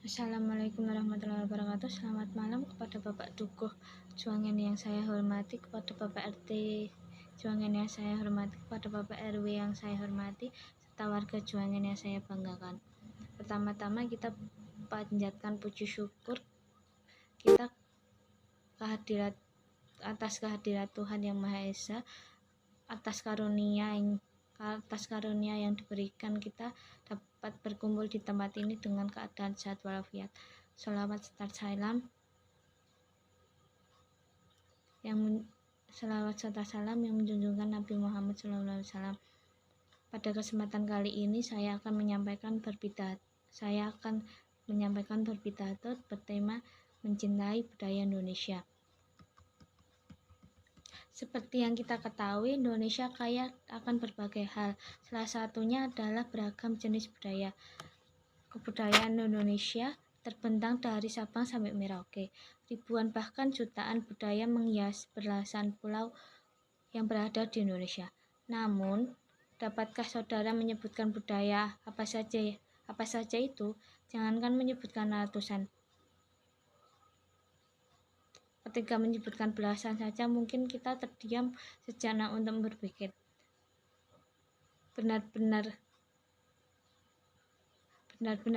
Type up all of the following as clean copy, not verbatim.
Assalamualaikum warahmatullahi wabarakatuh. Selamat malam kepada Bapak Dukuh Juangan yang saya hormati, kepada Bapak RT Juangan yang saya hormati, kepada Bapak RW yang saya hormati, serta warga Juangan yang saya banggakan. Pertama-tama kita panjatkan puji syukur kita atas kehadirat Tuhan Yang Maha Esa, atas karunia yang diberikan kita dapat berkumpul di tempat ini dengan keadaan sehat walafiat. Sholawat serta salam yang menjunjungkan Nabi Muhammad SAW. Pada kesempatan kali ini saya akan menyampaikan berpidato bertema mencintai budaya Indonesia. Seperti yang kita ketahui, Indonesia kaya akan berbagai hal. Salah satunya adalah beragam jenis budaya. Kebudayaan Indonesia terbentang dari Sabang sampai Merauke. Ribuan bahkan jutaan budaya menghias belasan pulau yang berada di Indonesia. Namun, dapatkah saudara menyebutkan budaya apa saja itu? Jangankan menyebutkan ratusan. Ketika menyebutkan belasan saja, mungkin kita terdiam sejenak untuk berpikir. Benar-benar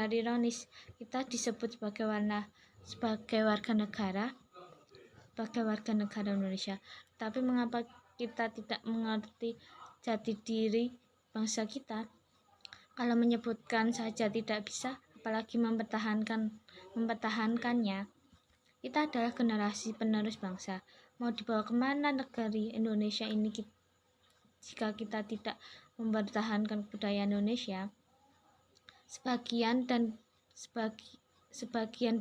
ironis, kita disebut sebagai warga negara Indonesia. Tapi mengapa kita tidak mengerti jati diri bangsa kita? Kalau menyebutkan saja tidak bisa, apalagi mempertahankannya. Kita adalah generasi penerus bangsa. Mau dibawa kemana negeri Indonesia ini jika kita tidak mempertahankan budaya Indonesia? Sebagian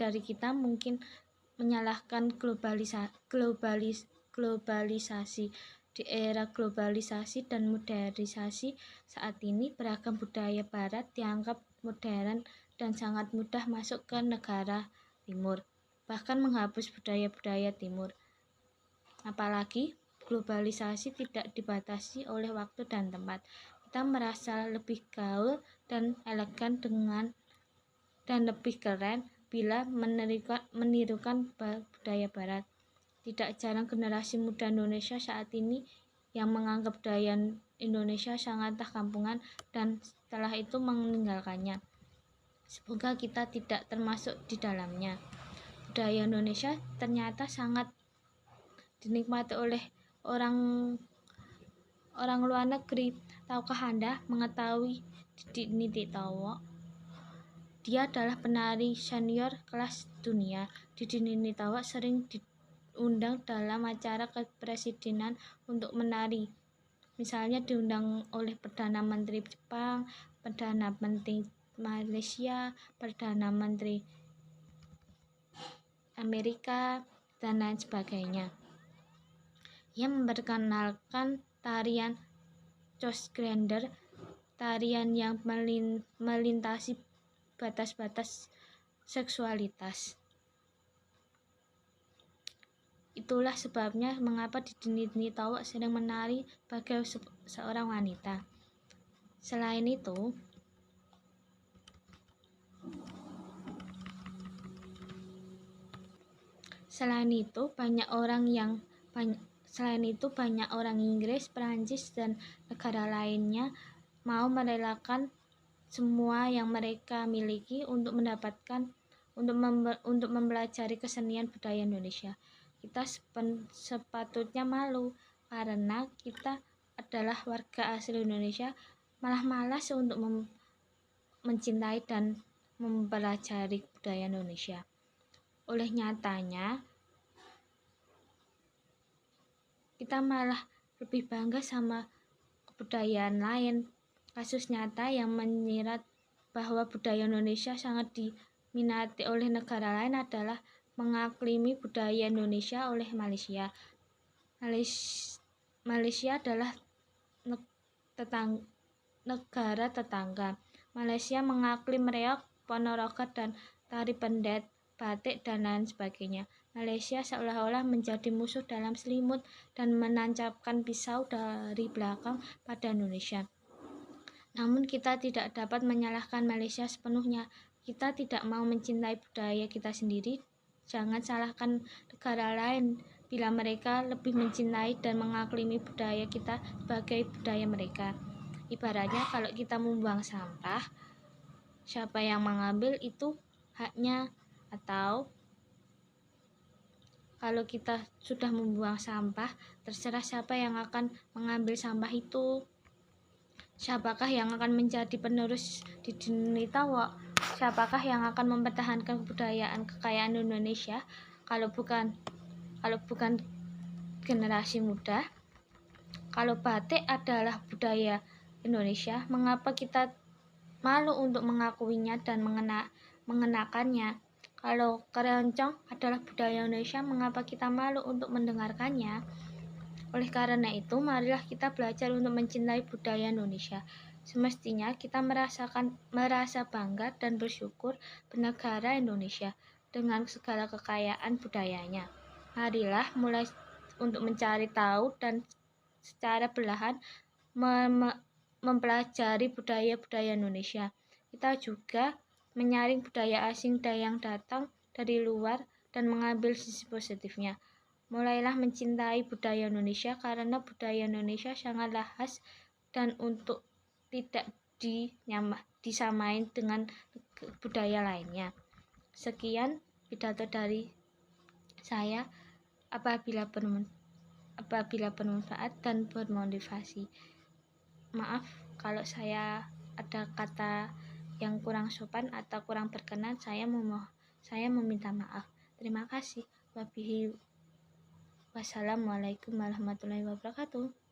dari kita mungkin menyalahkan globalisasi. Di era globalisasi dan modernisasi saat ini, beragam budaya barat dianggap modern dan sangat mudah masuk ke negara timur, bahkan menghapus budaya-budaya timur. Apalagi globalisasi tidak dibatasi oleh waktu dan tempat. Kita merasa lebih gaul dan elegan dan lebih keren bila menirukan budaya barat. Tidak jarang generasi muda Indonesia saat ini yang menganggap budaya Indonesia sangatlah kampungan dan setelah itu meninggalkannya. Semoga kita tidak termasuk di dalamnya. Budaya Indonesia ternyata sangat dinikmati oleh orang luar negeri. Tahukah Anda mengetahui Didi Nititowo? Dia adalah penari senior kelas dunia. Didi Nititowo sering diundang dalam acara kepresidenan untuk menari. Misalnya diundang oleh Perdana Menteri Jepang, Perdana Menteri Malaysia, Perdana Menteri Amerika, dan lain sebagainya. Ia memperkenalkan tarian Chosgrander, tarian yang melintasi batas-batas seksualitas. Itulah sebabnya mengapa Didi Nititowo sering menari sebagai seorang wanita. Selain itu, banyak orang Inggris, Perancis, dan negara lainnya mau merelakan semua yang mereka miliki untuk mempelajari kesenian budaya Indonesia. Kita sepatutnya malu karena kita adalah warga asli Indonesia, malah malas untuk mencintai dan mempelajari budaya Indonesia. Oleh nyatanya, kita malah lebih bangga sama kebudayaan lain. Kasus nyata yang menyirat bahwa budaya Indonesia sangat diminati oleh negara lain adalah mengaklimi budaya Indonesia oleh Malaysia. Malaysia adalah negara tetangga. Malaysia mengaklim reog, ponorogo, dan tari pendet, batik, dan lain sebagainya. Malaysia seolah-olah menjadi musuh dalam selimut dan menancapkan pisau dari belakang pada Indonesia. Namun kita tidak dapat menyalahkan Malaysia sepenuhnya. Kita tidak mau mencintai budaya kita sendiri. Jangan salahkan negara lain bila mereka lebih mencintai dan mengaklimi budaya kita sebagai budaya mereka. Ibaratnya kalau kita membuang sampah, siapa yang mengambil itu haknya, atau kalau kita sudah membuang sampah, terserah siapa yang akan mengambil sampah itu. Siapakah yang akan menjadi penerus di dunia Tawa? Siapakah yang akan mempertahankan kebudayaan kekayaan Indonesia kalau bukan generasi muda? Kalau batik adalah budaya Indonesia, mengapa kita malu untuk mengakuinya dan mengenakannya? Kalau keroncong adalah budaya Indonesia, mengapa kita malu untuk mendengarkannya? Oleh karena itu, marilah kita belajar untuk mencintai budaya Indonesia. Semestinya kita merasa bangga dan bersyukur bernegara Indonesia dengan segala kekayaan budayanya. Marilah mulai untuk mencari tahu dan secara perlahan mempelajari budaya-budaya Indonesia. Kita juga menyaring budaya asing yang datang dari luar dan mengambil sisi positifnya. Mulailah mencintai budaya Indonesia karena budaya Indonesia sangatlah khas dan untuk tidak disamain dengan budaya lainnya. Sekian pidato dari saya. Apabila bermanfaat dan bermotivasi. Maaf kalau saya ada kata yang kurang sopan atau kurang berkenan, saya meminta maaf. Terima kasih. Wassalamualaikum warahmatullahi wabarakatuh.